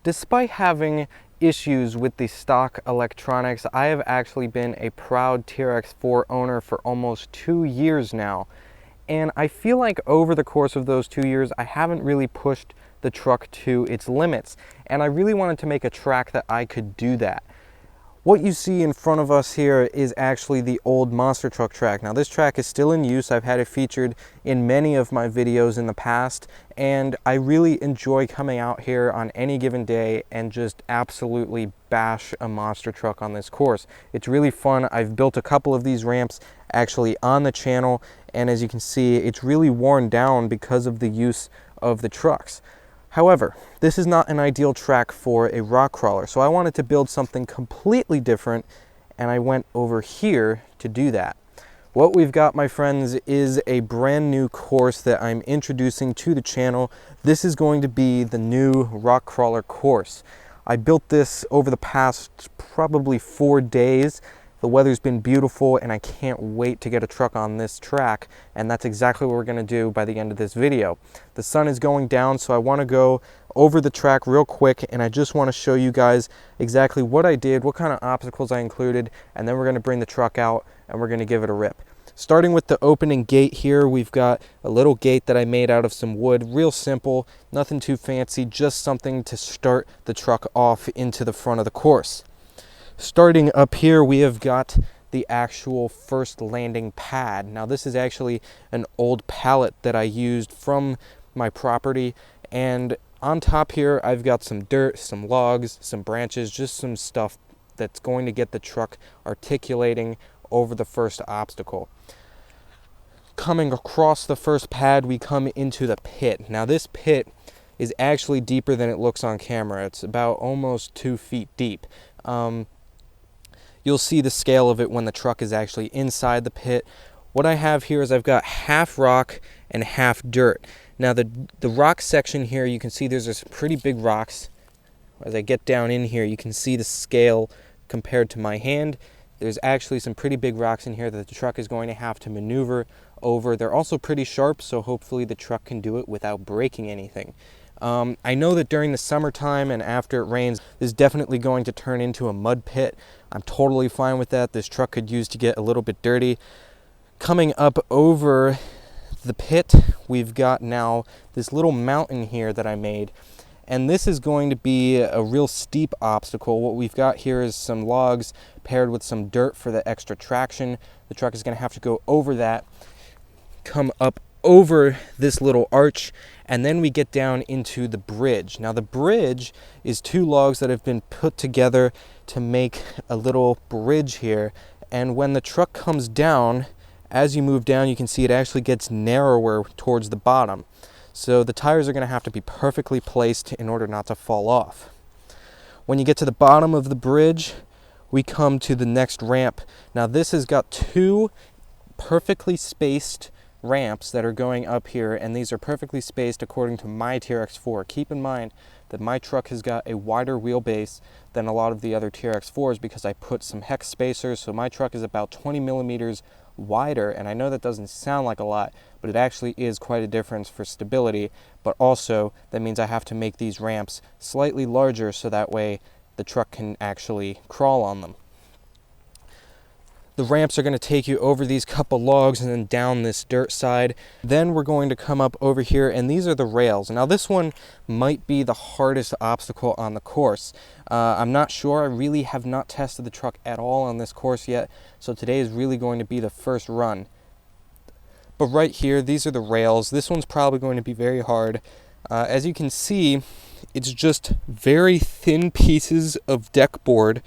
Despite having issues with the stock electronics, I have actually been a proud TRX-4 owner for almost 2 years now. And I feel like over the course of those 2 years, I haven't really pushed the truck to its limits. And I really wanted to make a track that I could do that. What you see in front of us here is actually the old monster truck track. Now this track is still in use. I've had it featured in many of my videos in the past, and I really enjoy coming out here on any given day and just absolutely bash a monster truck on this course. It's really fun. I've built a couple of these ramps actually on the channel, and as you can see, it's really worn down because of the use of the trucks. However, this is not an ideal track for a rock crawler, so I wanted to build something completely different, and I went over here to do that. What we've got, my friends, is a brand new course that I'm introducing to the channel. This is going to be the new rock crawler course. I built this over the past probably 4 days. The weather's been beautiful and I can't wait to get a truck on this track, and that's exactly what we're going to do by the end of this video. The sun is going down, so I want to go over the track real quick, and I just want to show you guys exactly what I did, what kind of obstacles I included, and then we're going to bring the truck out and we're going to give it a rip. Starting with the opening gate here, we've got a little gate that I made out of some wood, real simple, nothing too fancy, just something to start the truck off into the front of the course. Starting up here, we have got the actual first landing pad. Now this is actually an old pallet that I used from my property, and on top here I've got some dirt, some logs, some branches, just some stuff that's going to get the truck articulating over the first obstacle. Coming across the first pad, we come into the pit. Now this pit is actually deeper than it looks on camera. It's about almost 2 feet deep. You'll see the scale of it when the truck is actually inside the pit. What I have here is I've got half rock and half dirt. Now the rock section here, you can see there's some pretty big rocks. As I get down in here, you can see the scale compared to my hand. There's actually some pretty big rocks in here that the truck is going to have to maneuver over. They're also pretty sharp, so hopefully the truck can do it without breaking anything. I know that during the summertime and after it rains, this is definitely going to turn into a mud pit. I'm totally fine with that. This truck could use to get a little bit dirty. Coming up over the pit, we've got now this little mountain here that I made. And this is going to be a real steep obstacle. What we've got here is some logs paired with some dirt for the extra traction. The truck is going to have to go over that, come up over this little arch, and then we get down into the bridge. Now the bridge is 2 logs that have been put together to make a little bridge here, and when the truck comes down, as you move down, you can see it actually gets narrower towards the bottom. So the tires are going to have to be perfectly placed in order not to fall off. When you get to the bottom of the bridge, we come to the next ramp. Now this has got 2 perfectly spaced ramps that are going up here, and these are perfectly spaced according to my TRX-4. Keep in mind that my truck has got a wider wheelbase than a lot of the other TRX-4s because I put some hex spacers, so my truck is about 20 millimeters wider, and I know that doesn't sound like a lot, but it actually is quite a difference for stability. But also that means I have to make these ramps slightly larger so that way the truck can actually crawl on them. The ramps are going to take you over these couple logs and then down this dirt side. Then we're going to come up over here, and these are the rails. Now this one might be the hardest obstacle on the course. I'm not sure. I really have not tested the truck at all on this course yet, so today is really going to be the first run. But right here, these are the rails. This one's probably going to be very hard. As you can see, it's just very thin pieces of deck board,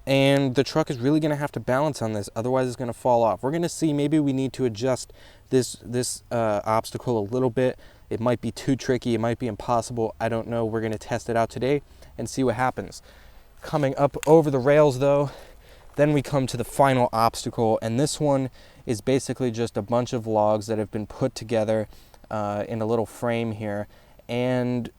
and the truck is really going to have to balance on this, otherwise it's going to fall off. We're going to see, maybe we need to adjust this obstacle a little bit. It might be too tricky, it might be impossible, I don't know. We're going to test it out today and see what happens. Coming up over the rails though, then we come to the final obstacle, and this one is basically just a bunch of logs that have been put together in a little frame here, and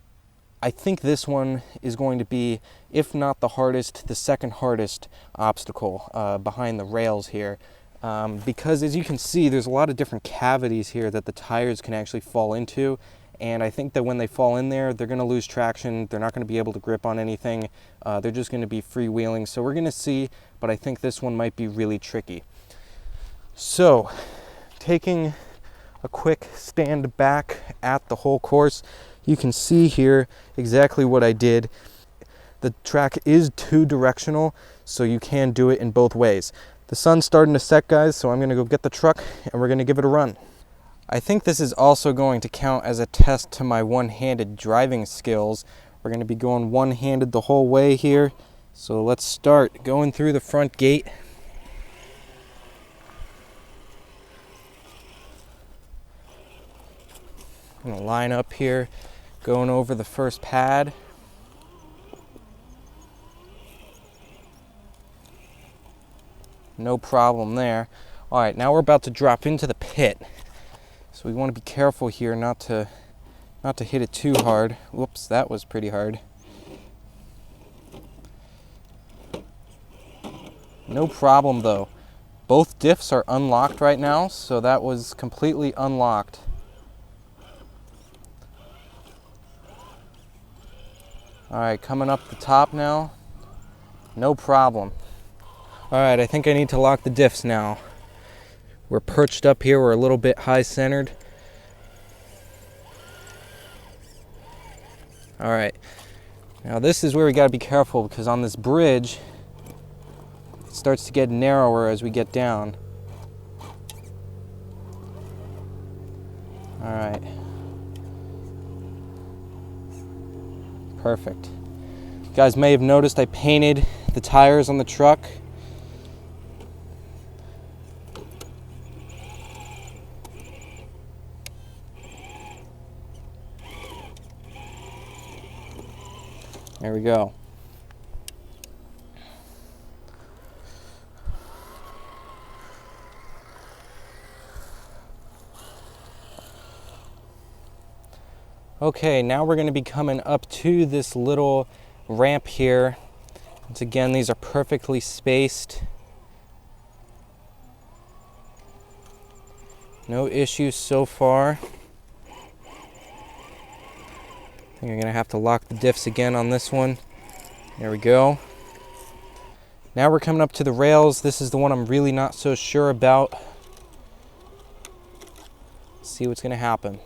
I think this one is going to be, if not the hardest, the second hardest obstacle behind the rails here. Because as you can see, there's a lot of different cavities here that the tires can actually fall into, and I think that when they fall in there, they're going to lose traction. They're not going to be able to grip on anything. They're just going to be freewheeling. So we're going to see, but I think this one might be really tricky. So, taking a quick stand back at the whole course, you can see here exactly what I did. The track is two-directional, so you can do it in both ways. The sun's starting to set, guys, so I'm going to go get the truck and we're going to give it a run. I think this is also going to count as a test to my one-handed driving skills. We're going to be going one-handed the whole way here. So let's start going through the front gate. I'm going to line up here, going over the first pad. No problem there. All right, now we're about to drop into the pit. So we want to be careful here not to hit it too hard. Whoops, that was pretty hard. No problem though. Both diffs are unlocked right now, so that was completely unlocked. All right, coming up the top now. No problem. All right, I think I need to lock the diffs now. We're perched up here, we're a little bit high centered. All right, now this is where we gotta be careful because on this bridge, it starts to get narrower as we get down. All right. Perfect. You guys may have noticed I painted the tires on the truck. There we go. Okay, now we're going to be coming up to this little ramp here. Once again, these are perfectly spaced. No issues so far. I think I'm going to have to lock the diffs again on this one. There we go. Now we're coming up to the rails. This is the one I'm really not so sure about. Let's see what's going to happen.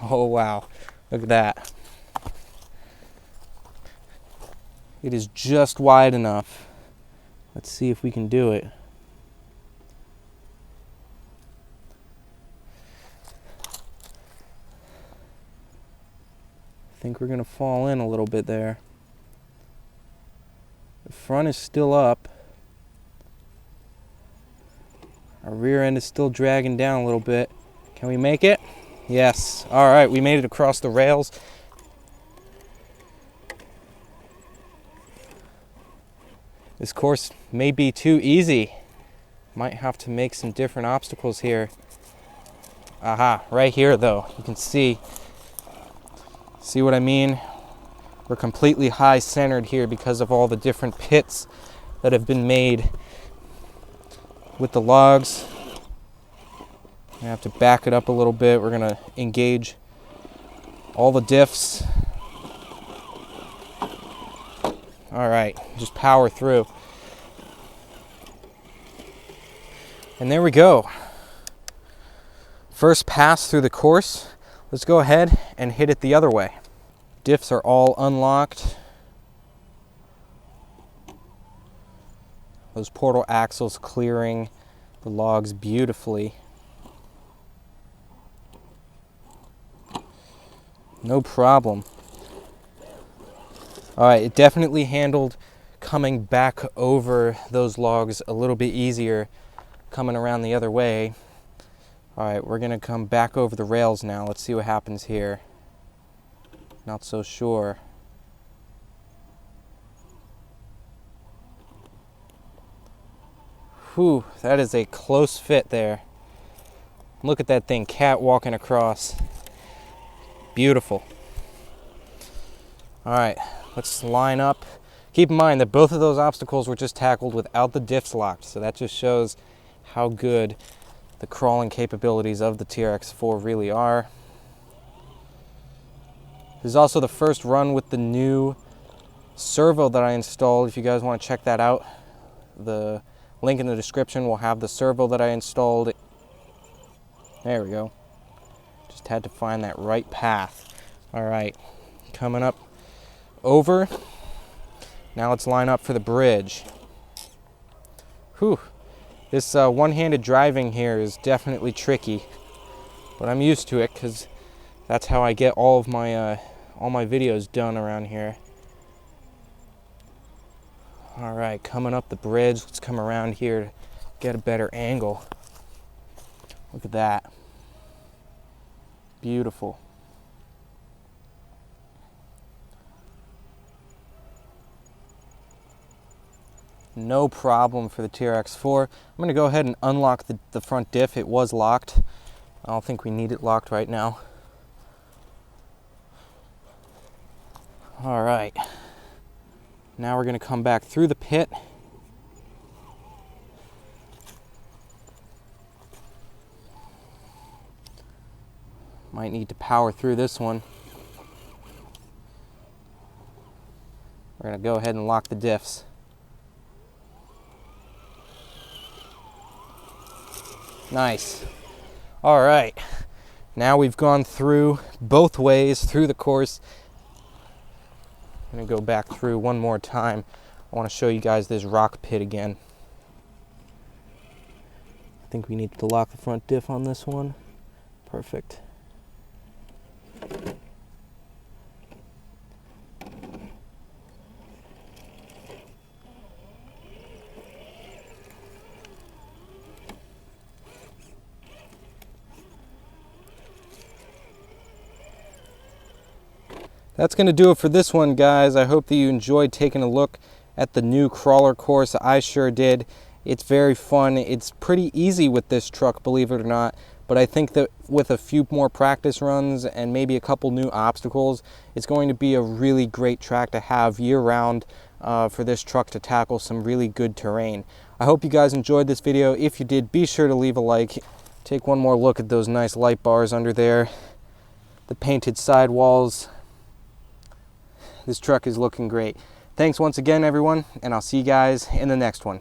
Oh wow, look at that. It is just wide enough. Let's see if we can do it. I think we're gonna fall in a little bit there. The front is still up. Our rear end is still dragging down a little bit. Can we make it? Yes. All right, we made it across the rails. This course may be too easy. Might have to make some different obstacles here. Aha, right here though, you can see what I mean? We're completely high centered here because of all the different pits that have been made with the logs. I have to back it up a little bit. We're gonna engage all the diffs. All right, just power through. And there we go. First pass through the course. Let's go ahead and hit it the other way. Diffs are all unlocked. Those portal axles clearing the logs beautifully. No problem. All right, it definitely handled coming back over those logs a little bit easier coming around the other way. All right, we're gonna come back over the rails now. Let's see what happens here. Not so sure. Whew, that is a close fit there. Look at that thing catwalking across. Beautiful. All right, let's line up. Keep in mind that both of those obstacles were just tackled without the diffs locked, so that just shows how good the crawling capabilities of the TRX-4 really are. This is also the first run with the new servo that I installed. If you guys want to check that out, the link in the description will have the servo that I installed. There we go. Just had to find that right path. All right, coming up over. Now let's line up for the bridge. Whew. This one-handed driving here is definitely tricky, but I'm used to it because that's how I get all my videos done around here. All right, coming up the bridge. Let's come around here to get a better angle. Look at that. Beautiful. No problem for the TRX-4. I'm going to go ahead and unlock the front diff. It was locked. I don't think we need it locked right now. All right. Now we're going to come back through the pit. Might need to power through this one. We're going to go ahead and lock the diffs. Nice. All right. Now we've gone through both ways through the course. I'm going to go back through one more time. I want to show you guys this rock pit again. I think we need to lock the front diff on this one. Perfect. That's going to do it for this one, guys. I hope that you enjoyed taking a look at the new crawler course. I sure did. It's very fun. It's pretty easy with this truck, believe it or not. But I think that with a few more practice runs and maybe a couple new obstacles, it's going to be a really great track to have year-round for this truck to tackle some really good terrain. I hope you guys enjoyed this video. If you did, be sure to leave a like. Take one more look at those nice light bars under there, the painted sidewalls. This truck is looking great. Thanks once again, everyone, and I'll see you guys in the next one.